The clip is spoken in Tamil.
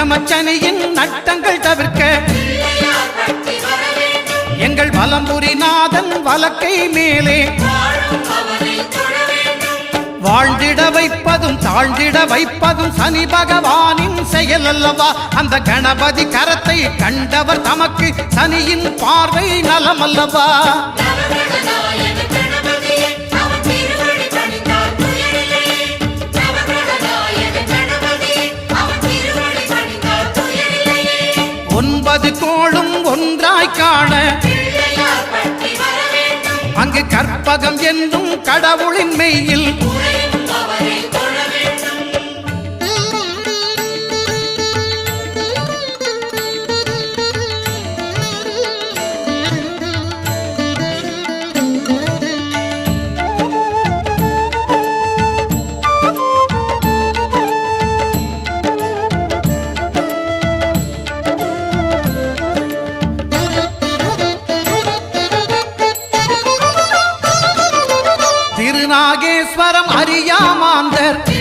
அஷ்டமச்சனியின் நட்டங்கள் தவிர்க்க எங்கள் வலம்புரிநாதன் வலக்கை மேலே வாழ்ந்திட வைப்பதும் தாழ்ந்திட வைப்பதும் சனி பகவானின் செயல் அல்லவா. அந்த கணபதி கரத்தை கண்டவர் தமக்கு சனியின் பார்வை நலம் அல்லவா. ஒன்பது கோளும் ஒன்றாய் காண அங்கு கற்பகம் என்னும் கடவுளின் மெய்யில் திருநாகேஸ்வரம் அறியாமாந்தர்